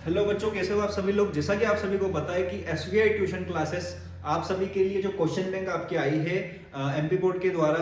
Hello बच्चों, कैसे हो आप सभी लोग। जैसा कि आप सभी को पता है कि एसबीआई ट्यूशन क्लासेस आप सभी के लिए जो क्वेश्चन बैंक आपकी आई है एमपी बोर्ड के द्वारा,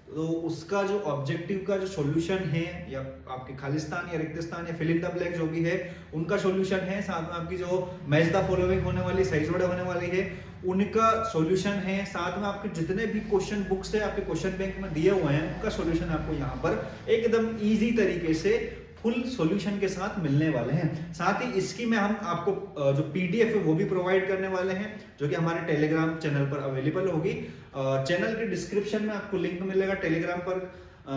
तो उसका जो ऑब्जेक्टिव का जो सॉल्यूशन है या आपके खालिस्तान या रिक्तस्थान या फिल इन द ब्लैंक जो भी है उनका सॉल्यूशन है, साथ में आपकी जो मैच द फॉलोइंग होने वाली सही जोड़े होने वाली है उनका सॉल्यूशन है, साथ में आपके जितने भी क्वेश्चन बुक्स है आपके क्वेश्चन बैंक में दिए हुए हैं उनका सॉल्यूशन आपको यहाँ पर एकदम इजी तरीके से फुल सॉल्यूशन के साथ मिलने वाले हैं। साथ ही इसकी में हम आपको जो पीडीएफ है वो भी प्रोवाइड करने वाले हैं, जो कि हमारे टेलीग्राम चैनल पर अवेलेबल होगी। चैनल के डिस्क्रिप्शन में आपको लिंक मिलेगा टेलीग्राम पर,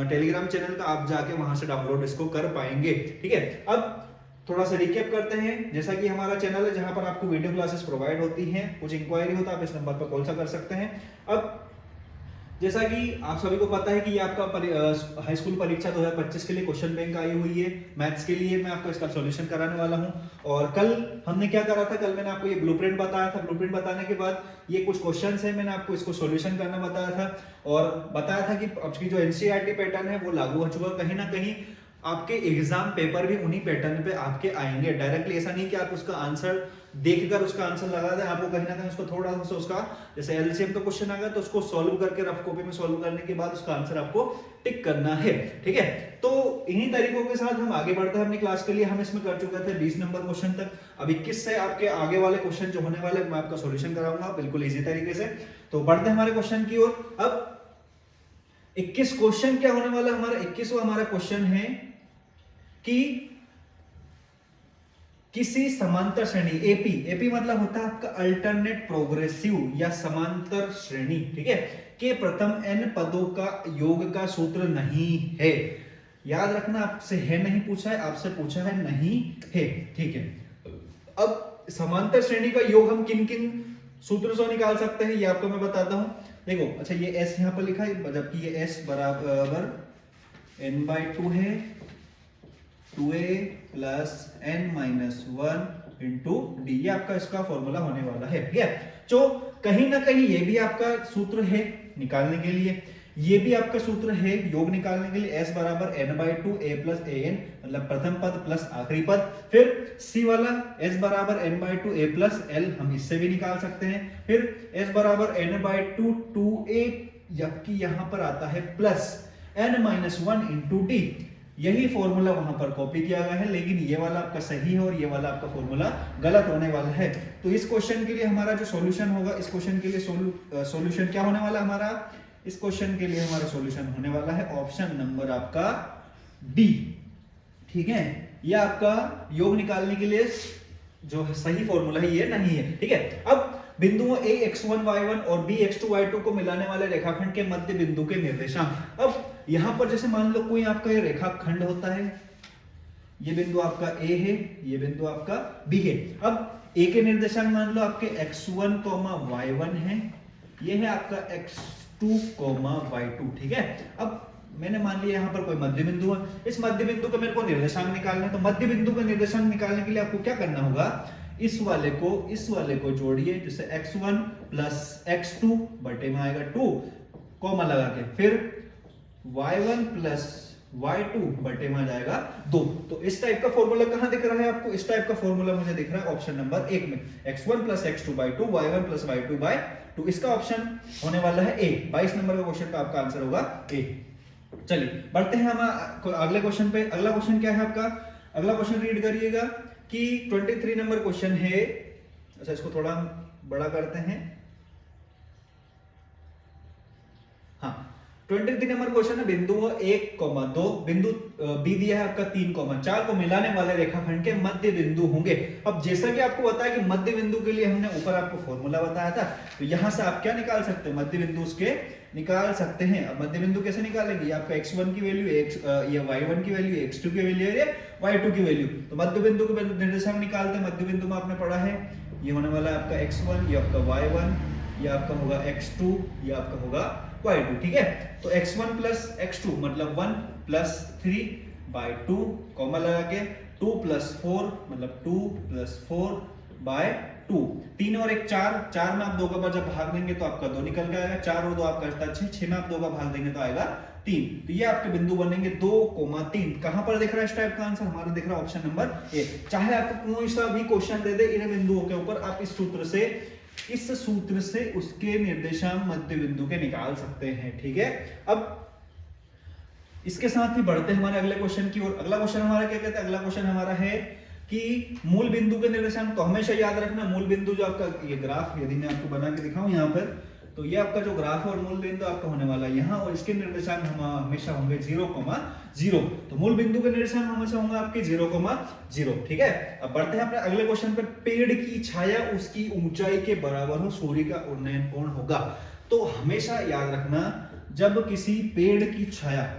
टेलीग्राम चैनल का, आप जाके वहां से डाउनलोड इसको कर पाएंगे। ठीक है, अब थोड़ा सा रिकैप करते हैं। जैसा कि हमारा चैनल है जहां पर आपको वीडियो क्लासेस प्रोवाइड होती हैं, कुछ इंक्वायरी हो तो आप इस नंबर पर कॉल कर सकते हैं। अब जैसा कि आप सभी को पता है कि ये आपका हाई स्कूल परीक्षा 2025 के लिए क्वेश्चन बैंक आई हुई है। मैथ्स के लिए मैं आपको इसका सॉल्यूशन कराने वाला हूं। और कल हमने क्या करा था, कल मैंने आपको ये ब्लूप्रिंट बताया था। ब्लूप्रिंट बताने के बाद ये कुछ क्वेश्चंस है, मैंने आपको इसको सॉल्यूशन करना बताया था और बताया था कि आपकी जो एनसीईआरटी पैटर्न है वो लागू हो चुका। कहीं ना कहीं आपके एग्जाम पेपर भी उन्हीं पैटर्न पे आपके आएंगे। डायरेक्टली ऐसा नहीं कि आप उसका आंसर देखकर उसका आंसर लगा दें, आपको कहीं ना कहीं उसको थोड़ा सा उसका, जैसे एलसीएम का क्वेश्चन आ गया तो उसको सॉल्व करके रफ कॉपी में सॉल्व करने के बाद उसका आंसर आपको टिक करना है। ठीक है, तो इन्हीं तरीकों के साथ हम आगे बढ़ते हैं अपनी क्लास के लिए। हम इसमें कर चुके थे 20 नंबर क्वेश्चन तक। अब 21 से आपके आगे वाले क्वेश्चन जो होने वाले मैं आपका सॉल्यूशन कराऊंगा बिल्कुल इजी तरीके से। तो बढ़ते हैं हमारे क्वेश्चन की ओर। अब 21 क्वेश्चन क्या होने वाला हमारा, 21वां हमारा क्वेश्चन है कि किसी समांतर श्रेणी एपी, एपी मतलब होता है आपका अल्टरनेट प्रोग्रेसिव या समांतर श्रेणी, ठीक है, के प्रथम n पदों का योग का सूत्र नहीं है। याद रखना, आपसे है नहीं पूछा है, आपसे पूछा है नहीं है। ठीक है, अब समांतर श्रेणी का योग हम किन किन सूत्रों से निकाल सकते हैं ये आपको मैं बताता हूं। देखो, अच्छा ये s यहां पर लिखा है, जबकि ये s बराबर n/2 है, 2a plus n minus 1 into D, ये आपका इसका फॉर्मूला होने वाला है। ठीक है, तो कहीं ना कहीं ये भी आपका सूत्र है निकालने के लिए, ये भी आपका सूत्र है योग निकालने के लिए। s बराबर n/2 a प्लस an, मतलब प्रथम पद प्लस आखिरी पद। फिर c वाला s बराबर n/2 a प्लस l, हम इससे भी निकाल सकते हैं। फिर s बराबर n/2 2a, जबकि यहां पर आता है plus n minus 1 into D. यही फॉर्मूला वहां पर कॉपी किया गया है, लेकिन ये वाला आपका सही है और ये वाला आपका फॉर्मूला गलत होने वाला है। तो इस क्वेश्चन के लिए हमारा जो सॉल्यूशन होगा, इस क्वेश्चन के लिए सॉल्यूशन क्या होने वाला हमारा, इस क्वेश्चन के लिए हमारा सॉल्यूशन होने वाला है ऑप्शन नंबर आपका डी। ठीक है, ये आपका योग निकालने के लिए जो सही फॉर्मूला है ये नहीं है। ठीक है, अब बिंदुओं a x1 y1 और b x2 y2 को मिलाने वाले रेखाखंड के मध्य बिंदु के निर्देशांक। अब यहां पर जैसे मान लो कोई आपका ये रेखाखंड होता है, ये बिंदु आपका a है, ये बिंदु आपका b है। अब a के निर्देशांक मान लो आपके x1, y1 है, ये है आपका x2, y2। ठीक है, अब मैंने मान लिया यहाँ पर कोई मध्य बिंदु है, इस मध्य बिंदु का मेरे को निर्देशांक निकालना है। तो मध्य बिंदु का निर्देशांक निकालने के लिए आपको क्या करना होगा, इस वाले को जोड़िए, जैसे x1 प्लस x2 बटे में आएगा 2, कॉमा लगा के, फिर y1 प्लस y2 बटे में आ जाएगा 2। तो इस टाइप का फॉर्मूला कहां दिख रहा है आपको, इस टाइप का फॉर्मूला मुझे दिख रहा है ऑप्शन नंबर 1 में, x1 plus x2 by 2, y1 plus y2 by 2। इसका ऑप्शन होने वाला है ए। 22 नंबर का क्वेश्चन का आपका आंसर होगा ए। चलिए बढ़ते हैं हम अगले क्वेश्चन पे। अगला क्वेश्चन क्या है आपका, अगला क्वेश्चन रीड करिएगा कि 23 नंबर क्वेश्चन है। अच्छा, इसको थोड़ा बड़ा करते हैं। हाँ, 23 नंबर क्वेश्चन है, बिंदु 1,2, बिंदु बी दिया है आपका 3,4 को मिलाने वाले रेखाखंड के मध्य बिंदु होंगे। अब जैसा कि आपको बताया कि मध्य बिंदु के लिए हमने ऊपर आपको फॉर्मूला बताया था, तो यहां से आप क्या निकाल सकते हैं, मध्य बिंदु उसके निकाल सकते हैं। अब मध्य बिंदु कैसे निकालेंगे, आपका x1 की वैल्यू, ये y1 की वैल्यू, x2 की वैल्यू है, y2 की वैल्यू। तो मध्य बिंदु के निर्देशांक निकालते हैं। मध्य बिंदु में आपने पढ़ा है ये होने वाला है आपका x1, ये आपका y1, ये आपका होगा x2, ये आपका होगा y2। ठीक है, तो x1 प्लस x2 मतलब 1 प्लस 3 बाई 2, कॉमा लगा के 2 प्लस 4 मतलब 2 प्लस 4 बाय 2। 3 और 1 4, 4 में आप 2 का जब भाग देंगे तो आपका 2 निकल के आएगा, 4 और 2 आपका 6, 6 में आप 2 का भाग देंगे तो आएगा 3। तो ये आपके बिंदु बनेंगे 2,3। कहां पर दिख रहा है इस टाइप का आंसर? हमारा दिख रहा है ऑप्शन नंबर ए। चाहे आपको कोई सा भी क्वेश्चन दे दे इन बिंदुओं के ऊपर, आप इस सूत्र से उसके निर्देशांक मध्य बिंदु के निकाल सकते हैं। ठीक है, अब इसके साथ ही बढ़ते हैं हमारे अगले क्वेश्चन की ओर। अगला क्वेश्चन हमारा क्या कहता है? अगला क्वेश्चन हमारा है कि मूल बिंदु के निर्देशांक। तो हमेशा याद रखना मूल बिंदु जो आपका ये ग्राफ, यदि मैं आपको बना के दिखाऊं यहाँ पर, तो ये आपका जो ग्राफ है और मूल बिंदु आपका होने वाला है यहाँ, और इसके निर्देशांक हम हमेशा होंगे 0,0। तो मूल बिंदु के निर्देशांक हमेशा होंगे आपके 0,0। ठीक है, अब बढ़ते हैं अपने अगले क्वेश्चन पर। पेड़ की छाया उसकी ऊंचाई के बराबर हो, सूर्य का उन्नयन कोण होगा। तो हमेशा याद रखना, जब किसी पेड़ की छाया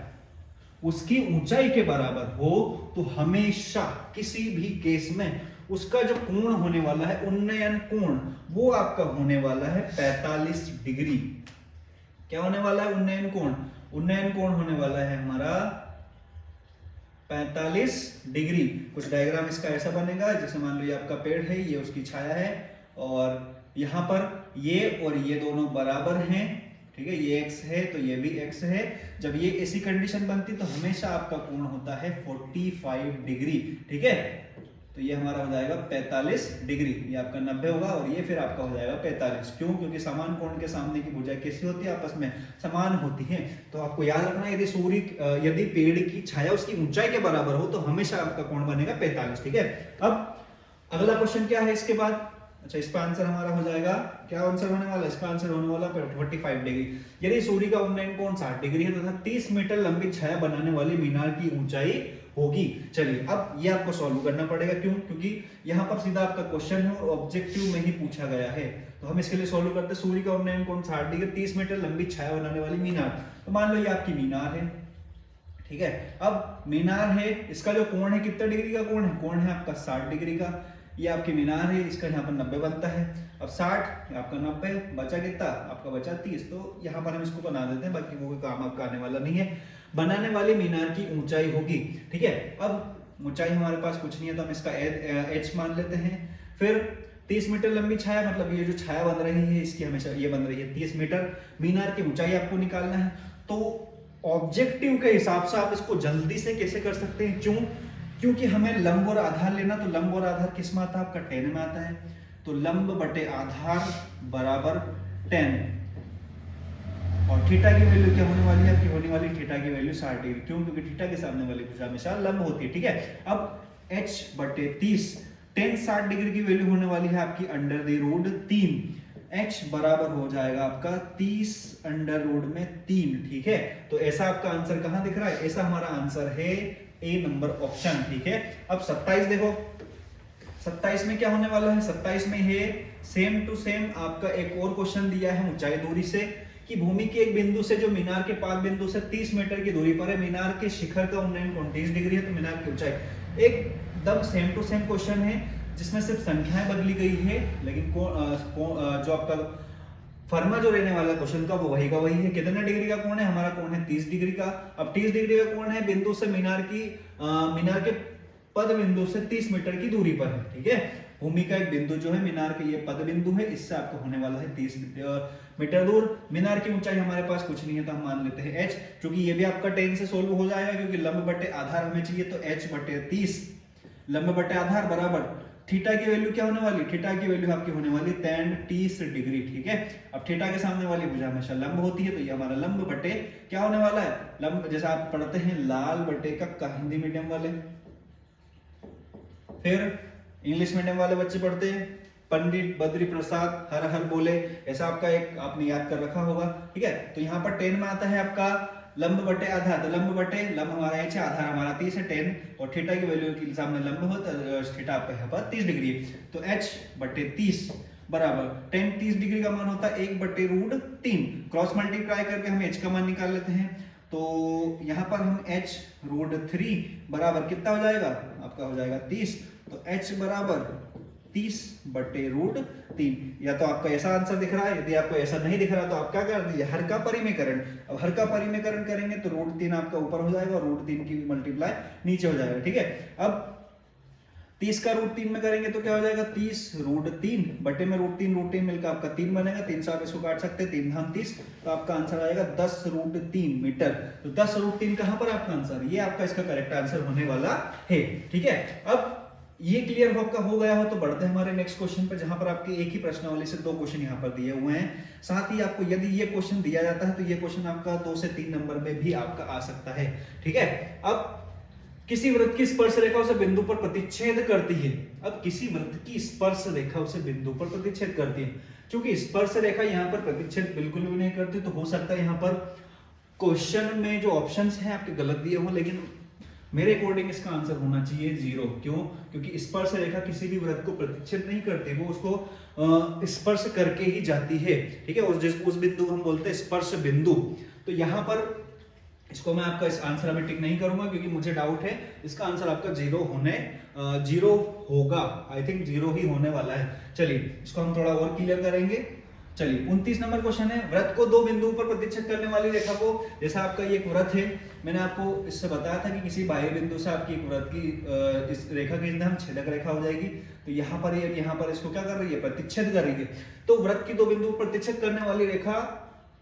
उसकी ऊंचाई के बराबर हो तो हमेशा किसी भी केस में उसका जो कोण होने वाला है, उन्नयन कोण, वो आपका होने वाला है 45 डिग्री। क्या होने वाला है? उन्नयन कोण। उन्नयन कोण होने वाला है हमारा 45 डिग्री। कुछ डायग्राम इसका ऐसा बनेगा, जैसे मान लो ये आपका पेड़ है, ये उसकी छाया है, और यहां पर ये और ये दोनों बराबर हैं। ठीक है, ये x है तो ये भी x है। जब ये ऐसी कंडीशन बनती तो हमेशा आपका कोण होता है 45 डिग्री। ठीक है, तो ये हमारा हो जाएगा 45 डिग्री। ये आपका 90 होगा और ये फिर आपका हो जाएगा 45। क्यों? क्योंकि समान कोण के सामने की भुजाएं कैसी होती है? आपस में समान होती हैं। तो आपको याद रखना, यदि पेड़ की छाया उसकी ऊंचाई के बराबर हो तो हमेशा आपका कोण बनेगा 45। ठीक है, अब अगला क्वेश्चन क्या है इसके बाद? अच्छा, इसका आंसर हमारा हो जाएगा, क्या आंसर होने वाला है? इसका आंसर होने वाला 45 डिग्री। यदि सूर्य का उन्नयन कोण 60 डिग्री है तथा 30 मीटर लंबी छाया बनाने वाली मीनार की ऊंचाई होगी। चलिए, अब ये आपको सॉल्व करना पड़ेगा। क्यों? क्योंकि यहाँ पर सीधा आपका क्वेश्चन है और ऑब्जेक्टिव में ही पूछा गया है। तो हम इसके लिए सॉल्व करते हैं। सूर्य का उन्नयन कोण 60 डिग्री, 30 मीटर लंबी छाया बनाने वाली मीनार। तो मान लो ये आपकी मीनार है। ठीक है, अब मीनार है, इसका जो कोण है कितने डिग्री का कोण है? कोण है आपका 60 डिग्री का। ये आपकी मीनार है, इसका यहाँ पर 90 बनता है। अब 60 आपका 90 बचा कितना? आपका बचा 30। तो यहाँ पर हम इसको बना देते हैं, बाकी वो काम आपका आने वाला नहीं है। बनाने वाली मीनार की ऊंचाई होगी। ठीक है, अब ऊंचाई हमारे पास कुछ नहीं है तो हम इसका h मान लेते हैं। फिर 30 मीटर लंबी छाया, मतलब ये जो छाया बन रही है इसकी हमेशा ये बन रही है 30 मीटर। मीनार की ऊंचाई आपको निकालना है। तो ऑब्जेक्टिव के हिसाब से आप इसको जल्दी से कैसे कर सकते हैं? क्यों? क्योंकि हमें लंब और आधार लेना, तो लंब और आधार किस में आता है? आपका 10 में आता है। तो लंब बटे आधार बराबर 10, और थीटा की वैल्यू क्या होने वाली है? आपकी होने वाली थीटा की वैल्यू 60 डिग्री। क्यों? क्योंकि थीटा के सामने वाली भुजा हमेशा लंब होती है। ठीक है, अब h बटे 30, 10 60 डिग्री की वैल्यू होने वाली है आपकी √3। h बराबर हो जाएगा आपका 30 √3। ठीक है, तो ऐसा आपका आंसर कहां दिख रहा है? ऐसा हमारा आंसर है ए नंबर ऑप्शन। ठीक है, अब 27 देखो, 27 में क्या होने वाला है? 27 में है सेम टू सेम आपका एक और क्वेश्चन दिया है ऊंचाई दूरी से, कि भूमि के एक बिंदु से जो मीनार के पाद बिंदु से 30 मीटर की दूरी पर है, मीनार के शिखर का उन्नयन कोण 30 डिग्री है, तो मीनार की ऊंचाई। एकदम सेम टू सेम क्वेश्चन है, जिसमें सिर्फ संख्याएं बदली गई है, लेकिन जो आपका फर्मा जो रहने वाला क्वेश्चन का वो वही का वही है। कितने डिग्री का कोण है? हमारा कोण है 30 डिग्री का। अब 30 डिग्री का कोण है बिंदु से मीनार के पद बिंदु से 30 मीटर की दूरी पर है। ठीक है, भूमि का एक बिंदु जो है मीनार के ये पद बिंदु है, इससे आपको होने वाला है 30 मीटर दूर। मीनार की ऊंचाई हमारे पास कुछ नहीं है तो हम मान लेते हैं h, क्योंकि ये भी आपका 10 से सोल्व हो जाएगा, क्योंकि लंब बटे आधार हमें चाहिए। तो h बटे 30 लंब बटे आधार बराबर थीटा की वैल्यू क्या होने वाली? थीटा की वैल्यू आपकी होने वाली tan 30 डिग्री। ठीक है, अब थीटा के सामने वाली भुजा हमेशा लंब होती है, तो ये हमारा लंब बटे क्या होने वाला है? लंब, जैसा आप पढ़ते हैं लाल बटे का हिंदी मीडियम वाले, फिर इंग्लिश मीडियम वाले बच्चे पढ़ते हैं पंडित बद्री प्रसाद हर हर बोले, ऐसा आपका एक आपने याद कर रखा होगा। ठीक है, तो यहाँ पर 10 में आता है आपका लंब बटे आधार, तो लंब बटे लंब हमारा h है, आधार हमारा 30 है 10, और थीटा की वैल्यू के सामने लंब हो तो थीटा आपका यहाँ पर 30 डिग्री है। तो h बटे 30 बराबर 10 30 डिग्री का मान होता है 1 बटे √3। क्रॉस मल्टीप्लाई करके हम h का मान निकाल लेते हैं। तो यहाँ पर हम h √3 बराबर कितना हो जाएगा? आपका हो जाएगा 30। तो h बराबर 30 बटे √3। या तो आपका ऐसा आंसर दिख रहा है, यदि आपको ऐसा नहीं दिख रहा तो आप क्या कर दीजिए, हर का परिमेयकरण। अब हर का परिमेयकरण करेंगे तो √3 आपका ऊपर हो जाएगा और √3 की मल्टीप्लाई नीचे हो जाएगा। ठीक है, अब 30 का रूट 3 में करेंगे तो क्या हो जाएगा 30 रूट 3 बटे में रूट 3 मिलकर आपका 3 बनेगा। 3 से आप इसको काट सकते हैं, 3 धाम 30, तो आपका आंसर आएगा 10 रूट 3 मीटर। तो 10 रूट 3 कहां पर आपका आंसर, ये आपका इसका करेक्ट आंसर होने वाला है। ठीक है, अब ये क्लियर आपका हो गया हो तो बढ़ते हैं हमारे नेक्स्ट क्वेश्चन पर, जहां पर आपके एक ही प्रश्नावली से 2 क्वेश्चन यहाँ पर दिए हुए हैं। साथ ही आपको यदि ये क्वेश्चन दिया जाता है तो ये क्वेश्चन आपका 2 से 3 नंबर में भी आपका आ सकता है। ठीक है, अब किसी वृत्त की स्पर्श रेखा उसे बिंदु पर प्रतिच्छेद करती है। अब किसी वृत्त की स्पर्श रेखा उसे बिंदु पर प्रतिच्छेद करती है, क्योंकि स्पर्श रेखा यहाँ पर प्रतिच्छेद बिल्कुल भी नहीं करती, तो हो सकता है यहाँ पर क्वेश्चन में जो ऑप्शंस हैं आपके गलत दिए हो, लेकिन मेरे अकॉर्डिंग इसका आंसर होना चाहिए 0। क्यों? क्योंकि स्पर्श रेखा किसी भी वृत्त को प्रतिच्छेद नहीं करती, वो उसको स्पर्श करके ही जाती है। ठीक है, उस बिंदु हम बोलते हैं स्पर्श बिंदु। तो यहाँ पर इसको मैं आपका इस आंसर अभी टिक नहीं करूंगा क्योंकि मुझे डाउट है, इसका आंसर आपका 0 होगा। आई थिंक 0 ही होने वाला है। चलिए इसको हम थोड़ा और क्लियर करेंगे। चलिए 29 नंबर क्वेश्चन है, वृत्त को 2 बिंदुओं पर प्रतिच्छेद करने वाली रेखा को, जैसा आपका ये एक वृत्त है, मैंने आपको इससे बताया था कि किसी बाह्य बिंदु से आपकी एक वृत्त की इस रेखा की नाम छेदक रेखा हो जाएगी। तो यहाँ पर इसको क्या कर रही है, प्रतिच्छेद कर रही है। तो वृत्त की 2 बिंदुओं पर प्रतिच्छेद करने वाली रेखा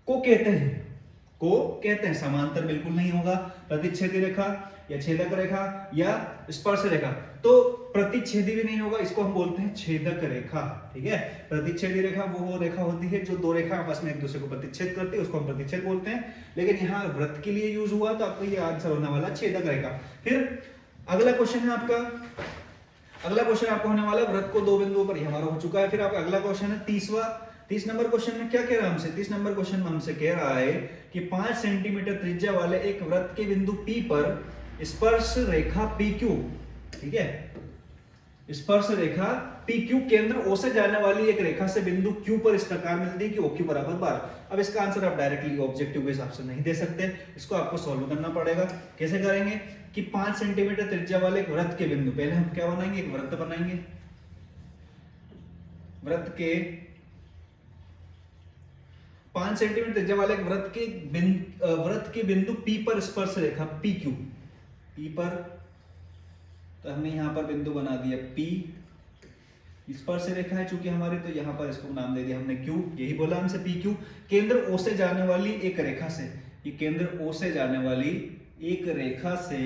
को कहते हैं समांतर बिल्कुल नहीं होगा, प्रतिच्छेदी रेखा या छेदक रेखा या स्पर्श रेखा। तो प्रतिच्छेदी भी नहीं होगा, इसको हम बोलते हैं छेदक रेखा। ठीक है, प्रतिच्छेदी रेखा वो रेखा होती है जो 2 रेखा आपस में एक दूसरे को प्रतिच्छेद करती है, उसको हम प्रतिच्छेद बोलते हैं। लेकिन यहाँ वृत्त के लिए यूज हुआ तो आपको ये आंसर होने वाला छेदक रेखा। फिर अगला क्वेश्चन है आपका, अगला क्वेश्चन आपको होने वाला वृत्त को 2 बिंदुओं पर, हमारा हो चुका है। फिर आपका अगला क्वेश्चन है 30 नंबर क्वेश्चन में क्या कह रहा है हमसे, 30 नंबर क्वेश्चन में हमसे कह रहा है कि 5 सेंटीमीटर त्रिज्या वाले एक वृत्त के बिंदु P पर स्पर्श रेखा PQ, ठीक है, स्पर्श रेखा PQ केंद्र O से जाने वाली एक रेखा से बिंदु Q पर इस प्रकार मिलती है कि OQ बराबर 12। अब इसका आंसर आप डायरेक्टली ऑब्जेक्टिव के हिसाब से नहीं दे सकते, इसको आपको सॉल्व करना पड़ेगा। कैसे करेंगे कि 5 सेंटीमीटर त्रिज्या वाले एक वृत्त के बिंदु, पहले हम क्या बनाएंगे, एक वृत्त बनाएंगे, वृत्त के 5 सेंटीमीटर त्रिज्या वाले वृत्त के बिंदु P पर स्पर्श रेखा PQ, P पर, तो हमने यहां पर बिंदु बना दिया P, स्पर्श रेखा है चूंकि हमारी, तो यहां पर इसको नाम दे दिया हमने Q, यही बोला हमसे PQ। केंद्र O से जाने वाली एक रेखा से, ये केंद्र O से जाने वाली एक रेखा से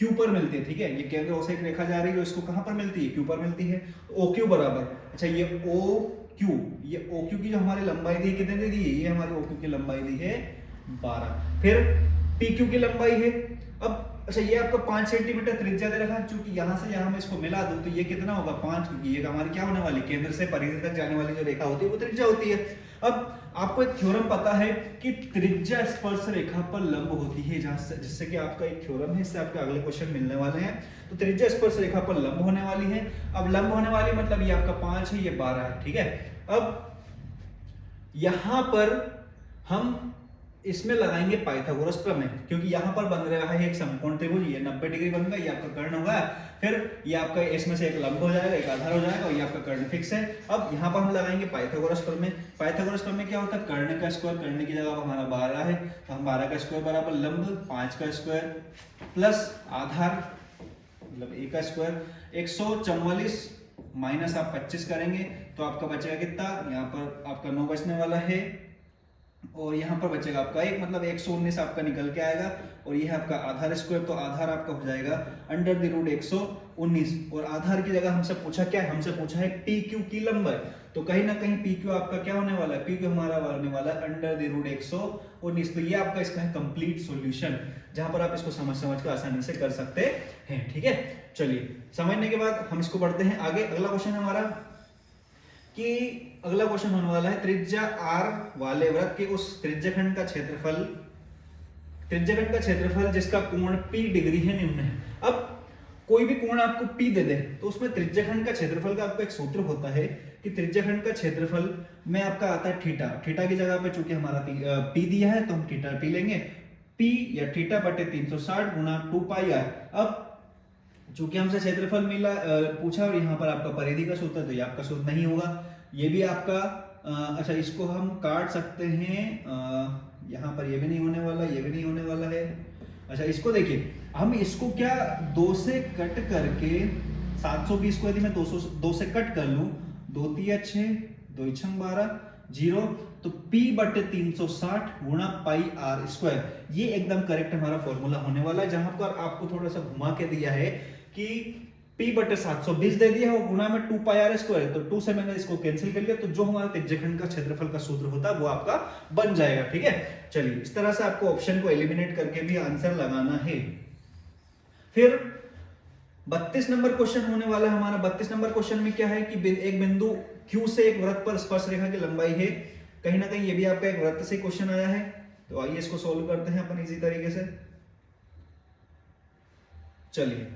Q पर मिलती है। ठीक है, ये केंद्र O से एक रेखा जा रही है, इसको कहां पर मिलती है, Q पर मिलती है। OQ बराबर, अच्छा ये OQ की जो हमारी लंबाई दी कितने दे दी है, ये हमारी OQ की लंबाई दी है 12। फिर PQ की लंबाई है, अब अच्छा ये आपका 5 सेंटीमीटर त्रिज्या दे रखा है, चूंकि यहां से यहां मैं इसको मिला दूं तो ये कितना होगा 5, क्योंकि ये हमारी क्या होने वाली, केंद्र से परिधि तक जाने वाली जो रेखा होती है वो त्रिज्या होती है। अब आपको एक थ्योरम पता है कि त्रिज्या स्पर्श रेखा पर लंब होती है, जिससे कि आपका एक थ्योरम है, इससे आपके अगले क्वेश्चन मिलने वाले हैं। तो त्रिज्या स्पर्श रेखा पर लंब होने वाली है। अब लंब होने वाली मतलब ये आपका 5 है, ये 12 है। ठीक है, अब यहां पर हम इसमें लगाएंगे पाइथागोरस प्रमेय, क्योंकि यहां पर बन रहा है एक समकोण त्रिभुज, ये 90 डिग्री बन गया, ये आपका कर्ण होगा। फिर ये आपका इसमें से एक लंब हो जाएगा, एक आधार हो जाएगा, और ये आपका कर्ण फिक्स है। अब यहां पर हम लगाएंगे पाइथागोरस प्रमेय। पाइथागोरस प्रमेय क्या होता है, कर्ण का स्क्वायर, कर्ण की जगह हमारा 12 है, तो हम 12 का स्क्वायर बराबर लंब 5 का स्क्वायर प्लस आधार मतलब a का स्क्वायर, 144 माइनस आप 25 करेंगे तो आपका बचेगा कितना, यहाँ पर आपका 9 बचने वाला है, और यहाँ पर बचेगा आपका 1, मतलब 119 आपका निकल के आएगा। और ये है आपका आधार स्क्वायर, तो आधार आपका हो जाएगा अंडर द रूट 119। और आधार की जगह हमसे पूछा क्या है, हमसे पूछा है PQ की लंबाई, तो कहीं ना कहीं PQ आपका क्या होने वाला है, PQ हमारा होने वाला है अंडर द रूट 119। तो ये आपका इसका है कंप्लीट सॉल्यूशन, जहां पर आप इसको समझ कर आसानी से कर सकते हैं। ठीक है, चलिए समझने के बाद हम इसको बढ़ते हैं आगे। अगला क्वेश्चन हमारा कि अगला क्वेश्चन होने वाला है, त्रिज्या R वाले वृत्त के उस त्रिज्याखंड का क्षेत्रफल जिसका कोण P डिग्री है निम्न है। अब कोई भी कोण आपको P दे दे तो उसमें त्रिज्याखंड का क्षेत्रफल का आपका एक सूत्र होता है कि त्रिज्याखंड का क्षेत्रफल में आपका आता है थीटा। थीटा की जगह पे चूंकि हमारा P दिया है तो हम थीटा P लेंगे, P या थीटा बटे 360 गुना 2 पाई r। अब चूंकि हमसे क्षेत्रफल मिला पूछा और यहाँ पर आपका परिधि का सूत्र, तो ये आपका सूत्र नहीं होगा, ये भी आपका अच्छा इसको हम काट सकते हैं, यहाँ पर ये भी नहीं होने वाला, ये भी नहीं होने वाला है। अच्छा इसको देखिए, हम इसको क्या 2 से कट करके 720 को यदि मैं 2 से कट कर लूं, 2 तिया 6, 2 छंग 12, 0, तो P बटे 360 गुणा पाई आर स्क्वायर, ये एकदम करेक्ट हमारा फॉर्मूला होने वाला है। जहां पर आपको थोड़ा सा घुमा के दिया है कि P बटे 720 दे दिया है और गुणा में 2 पाई आर स्क्वायर, तो 2 से मैंने इसको कैंसिल कर लिया, तो जो हमारा त्रिज्यखंड का क्षेत्रफल का सूत्र होता है वो आपका बन जाएगा। ठीक है, चलिए इस तरह से आपको ऑप्शन को एलिमिनेट करके भी आंसर लगाना है। फिर 32 नंबर क्वेश्चन होने वाला है हमारा। 32 नंबर क्वेश्चन में क्या है कि एक बिंदु Q से एक वृत्त पर स्पर्श रेखा की लंबाई है, कहीं ना कहीं ये भी आपका एक वृत्त से क्वेश्चन आया है, तो आइए इसको सोल्व करते हैं अपन इजी तरीके से। चलिए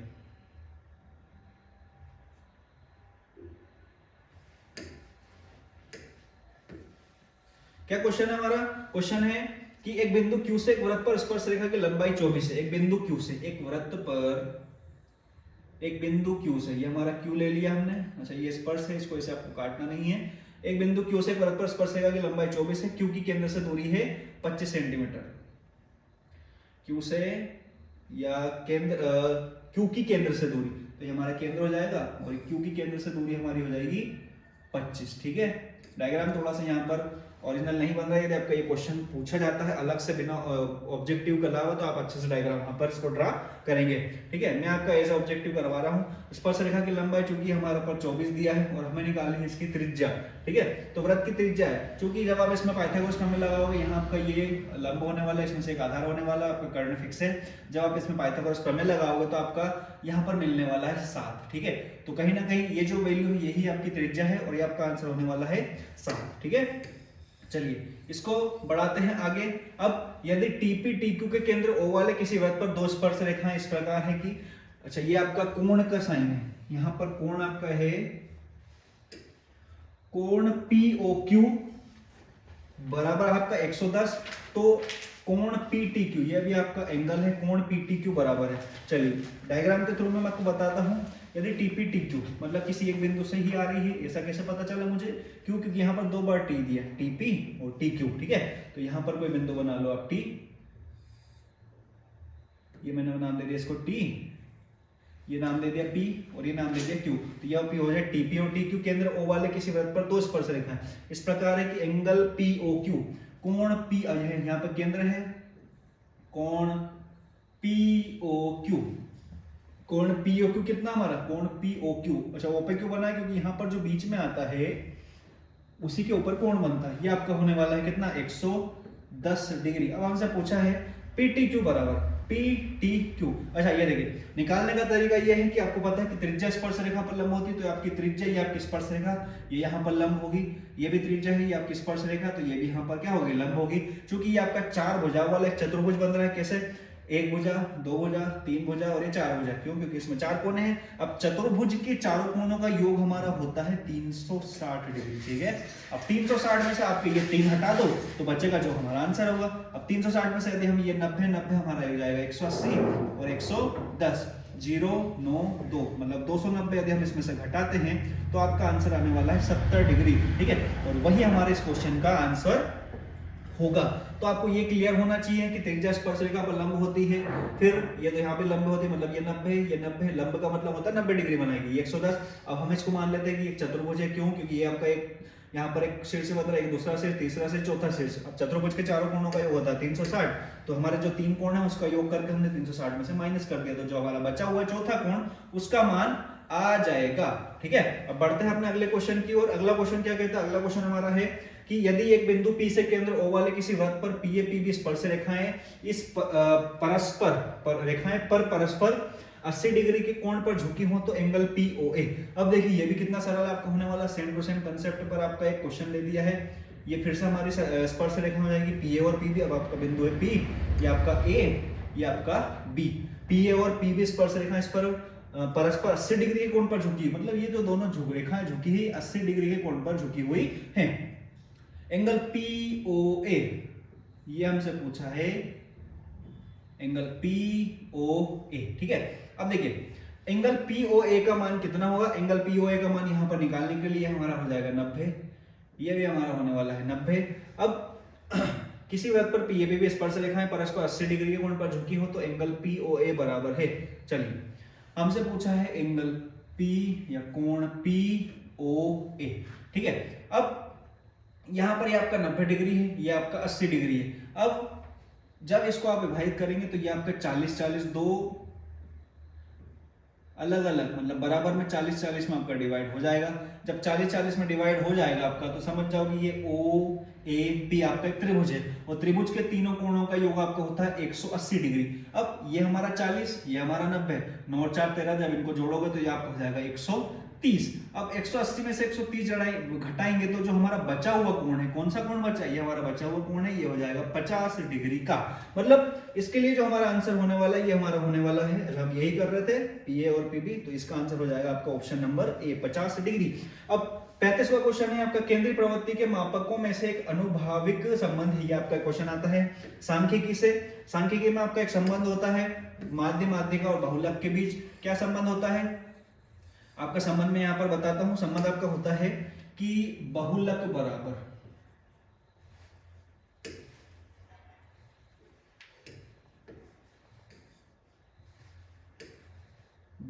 क्या क्वेश्चन है हमारा? क्वेश्चन है कि एक बिंदु Q से एक वृत्त पर स्पर्श रेखा की लंबाई 24 है। एक बिंदु Q से एक वृत्त पर, एक बिंदु Q से, ये हमारा Q ले लिया हमने, अच्छा ये स्पर्श है, इसको इसे आपको काटना नहीं है। एक बिंदु Q से एक वृत्त पर स्पर्श रेखा की लंबाई 24 है, Q की केंद्र से दूरी है 25 सेंटीमीटर। Q से या केंद्र Q की केंद्र से दूरी, तो ये हमारा केंद्र हो जाएगा और Q की केंद्र से दूरी हमारी हो जाएगी 25। ठीक है, डायग्राम थोड़ा सा यहाँ पर ओरिजिनल नहीं बन रहा है, यदि आपका ये क्वेश्चन पूछा जाता है अलग से बिना ऑब्जेक्टिव के अलावा, तो आप अच्छे से डायग्राम यहाँ पर इसको ड्रा करेंगे। ठीक है, मैं आपका ऐसा ऑब्जेक्टिव करवा रहा हूँ। स्पर्श रेखा की लंबाई चूंकि हमारे पर 24 दिया है और हमें निकालनी है इसकी त्रिज्या। ठीक है, तो वृत्त की त्रिज्या है, चूंकि जब आप इसमें पाइथागोरस प्रमेय लगाओगे, यहाँ आपका ये लंब होने वाला है, इसमें से एक आधार होने वाला है, आपका कर्ण फिक्स है। जब आप इसमें पाइथागोरस प्रमेय लगाओगे तो आपका यहाँ पर मिलने वाला है 7। ठीक है, तो कहीं ना कहीं ये जो वैल्यू है यही आपकी त्रिज्या है और ये आपका आंसर होने वाला है 7। ठीक है, चलिए इसको बढ़ाते हैं आगे। अब यदि TP TQ के केंद्र O वाले किसी वृत्त पर दो स्पर्श रेखाएं इस प्रकार है कि, अच्छा ये आपका कोण का साइन है, यहां पर कोण आपका है कोण POQ बराबर आपका 110, तो कोण PTQ ये भी आपका एंगल है, कोण PTQ बराबर है। चलिए डायग्राम के थ्रू में मैं आपको बताता हूं। यदि TP TQ मतलब किसी एक बिंदु से ही आ रही है, ऐसा कैसे पता चला मुझे? क्यों? क्योंकि यहाँ पर 2 बार T दिया, TP और TQ। ठीक है, तो यहाँ पर कोई बिंदु बना लो आप T, ये मैंने नाम दे दिया इसको T, ये नाम दे दिया P और ये नाम दे दिया Q, तो यह P हो जाए TP और TQ केंद्र O वाले किसी वृत्त पर दो स्पर्श रेखाएं इस प्रकार है कि एंगल POQ, कोण P यहाँ पर केंद्र है, कोण POQ, कोण POQ कितना हमारा? कोण POQ, अच्छा OPQ बना है क्योंकि यहाँ पर जो बीच में आता है उसी के ऊपर कोण बनता है। ये आपका होने वाला है कितना? 110 डिग्री। अब हमसे पूछा है PTQ बराबर PTQ। अच्छा ये देखिए, निकालने का तरीका ये है कि आपको पता है कि त्रिज्या स्पर्श रेखा पर लंब होती है, तो आपकी त्रिज्या ये आपकी स्पर्श रेखा, ये यहाँ पर लंब होगी, ये भी त्रिज्या है, ये आपकी स्पर्श रेखा, तो ये भी यहाँ पर क्या होगी? लंब होगी। क्योंकि ये आपका 4 भुजाओं वाला एक चतुर्भुज बन रहा है। कैसे? 1 भुजा, 2 भुजा, 3 भुजा और ये 4 भुजा। क्यों? क्योंकि इसमें 4 कोने हैं। अब चतुर्भुज के चारों कोनों का योग हमारा होता है 360 डिग्री। ठीक है, अब 360 में से आपके ये 3 हटा दो तो बचेगा जो हमारा आंसर होगा। अब 360 में से यदि हम ये 90 हमारा हो जाएगा 180 और 110, 0 9 2 मतलब 290 यदि हम इसमें से घटाते हैं तो आपका आंसर आने वाला है 70 डिग्री। ठीक है, और वही हमारे इस क्वेश्चन का आंसर होगा। तो आपको ये क्लियर होना चाहिए कि त्रिज्या स्पर्श रेखा पर लंब होती है, फिर ये तो यहाँ पे लंब होती है, मतलब ये 90 लंब का मतलब होता है 90 डिग्री बनाएगी, 110। अब हम इसको मान लेते हैं कि एक चतुर्भुज है। क्यों? क्योंकि ये आपका एक यहाँ पर एक शीर्ष बन रहा है, एक दूसरा शीर्ष, तीसरा शीर्ष, चौथा शीर्ष। अब चतुर्भुज के चारों कोणों का योग होता है 360, तो हमारे जो 3 कोण है उसका योग करके हमने 360 में से माइनस कर दिया, तो जो हमारा बचा हुआ चौथा कोण उसका मान आ जाएगा। ठीक है, अब बढ़ते हैं अपने अगले क्वेश्चन की ओर। अगला क्वेश्चन क्या कहता है? अगला क्वेश्चन हमारा है कि यदि एक बिंदु P से केंद्र O वाले किसी वृत्त पर PAPB स्पर्श रेखाएं इस परस्पर 80 डिग्री के कोण पर झुकी हो तो एंगल POA। अब देखिए ये भी कितना सरल आपका होने वाला, 100% कंसेप्ट पर आपका एक क्वेश्चन ले दिया है। ये फिर से हमारी स्पर्श रेखा हो जाएगी PA और PB। अब आपका बिंदु है P, ये आपका A, ये आपका B। PA और PB स्पर्श रेखा इस पर परस्पर 80 डिग्री के कोण पर झुकी, मतलब ये जो दोनों रेखाएं झुकी है 80 डिग्री के कोण पर झुकी हुई हैं। एंगल POA ये हमसे पूछा है, एंगल POA। ठीक है, अब देखिए एंगल POA का मान कितना होगा? एंगल POA का मान यहां पर निकालने के लिए हमारा हो जाएगा 90, ये भी हमारा होने वाला है 90। अब किसी वृत्त पर पीएबी भी स्पर्श रेखा है परस्पर 80 डिग्री के कोण पर झुकी हो तो एंगल पीओए बराबर है। चलिए हमसे पूछा है एंगल पी या कोण पीओए, ठीक है। अब यहां पर ये आपका 90 डिग्री है, ये आपका 80 डिग्री है। अब जब इसको आप विभाजित करेंगे तो ये आपका 40-40 दो अलग अलग मतलब बराबर में 40-40 में आपका डिवाइड हो जाएगा। जब 40-40 में डिवाइड हो जाएगा आपका तो समझ जाओ कि ये ओ ए पी आपका एक त्रिभुज है और त्रिभुज के तीनों कोणों का योग आपका होता है 180 डिग्री। अब ये हमारा 40, ये हमारा 90, 9 और 4 13, जब इनको जोड़ोगे तो ये आपका हो जाएगा 130। अब 180 में से 130 घटाएंगे तो जो हमारा बचा हुआ कोण है, कौन सा कोण बचा, ये हमारा बचा हुआ कोण है, ये हो जाएगा 50 डिग्री का। मतलब इसके लिए जो हमारा आंसर होने वाला है ये हमारा होने वाला है, हम यही कर रहे थे पीए और पीबी, तो इसका आंसर हो जाएगा आपका ऑप्शन नंबर ए 50 डिग्री। अब 35वां क्वेश्चन है आपका केंद्रीय प्रवृत्ति के मापकों में से एक अनुभाविक संबंध, ये आपका क्वेश्चन आता है सांख्यिकी से। सांख्यिकी में आपका एक संबंध होता है माध्य माध्यिका और बहुलक के बीच। क्या संबंध होता है आपका, संबंध में यहां पर बताता हूं। संबंध आपका होता है कि बहुलक बराबर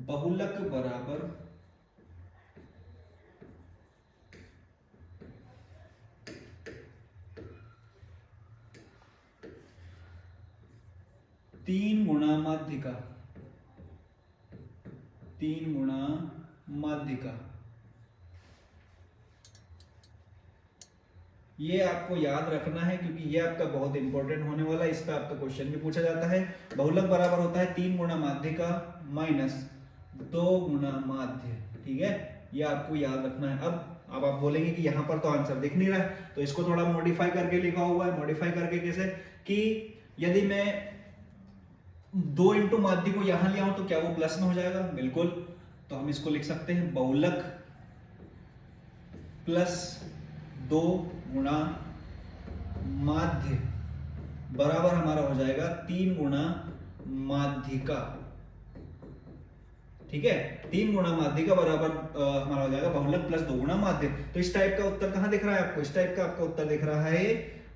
बहुलक बराबर तीन गुणा माध्यिका, 3 गुणा माध्यिका। ये आपको याद रखना है क्योंकि ये आपका बहुत इंपॉर्टेंट होने वाला है, इस पे आपका क्वेश्चन भी पूछा जाता है। बहुलक बराबर होता है 3 गुणा माध्यिका माइनस 2 गुणा माध्य, ठीक है, ये आपको याद रखना है। अब आप बोलेंगे कि यहाँ पर तो आंसर दिख नहीं रहा है, तो इसको थोड़ा मॉडिफाई करके लिखा हुआ है। मॉडिफाई करके कैसे कि यदि मैं 2 इंटू माध्य को यहां ले आऊं तो क्या वो प्लस में हो जाएगा, बिल्कुल। तो हम इसको लिख सकते हैं बहुलक प्लस 2 गुणा माध्य बराबर हमारा हो जाएगा 3 गुणा माध्यिका, ठीक है। 3 गुणा माध्यिका बराबर हमारा हो जाएगा बहुलक प्लस 2 गुणा माध्य। तो इस टाइप का उत्तर कहां दिख रहा है आपको, इस टाइप का आपका उत्तर दिख रहा है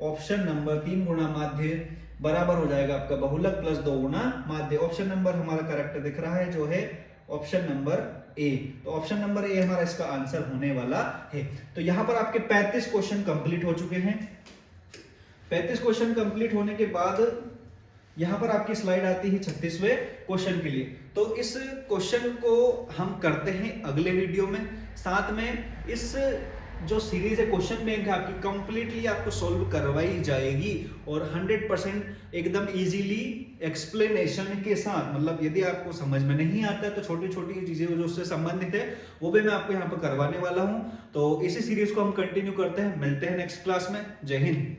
ऑप्शन नंबर 3 गुणा माध्य बराबर हो जाएगा आपका बहुलक प्लस 2 गुणा माध्य। ऑप्शन नंबर हमारा करेक्ट दिख रहा है जो है ऑप्शन नंबर ए। तो ऑप्शन नंबर ए हमारा इसका आंसर होने वाला है। तो यहां पर आपके 35 क्वेश्चन कंप्लीट हो चुके हैं। 35 क्वेश्चन कंप्लीट होने के बाद यहां पर आपकी स्लाइड आती है 36वें क्वेश्चन के लिए। तो इस क्वेश्चन को हम करते हैं अगले वीडियो में। साथ में इस जो सीरीज है क्वेश्चन बैंक है आपकी कंप्लीटली आपको सॉल्व करवाई जाएगी और 100% एकदम इजीली एक्सप्लेनेशन के साथ। मतलब यदि आपको समझ में नहीं आता है तो छोटी छोटी चीजें जो उससे संबंधित है वो भी मैं आपको यहाँ पर करवाने वाला हूँ। तो इसी सीरीज को हम कंटिन्यू करते हैं, मिलते हैं नेक्स्ट क्लास में। जय हिंद।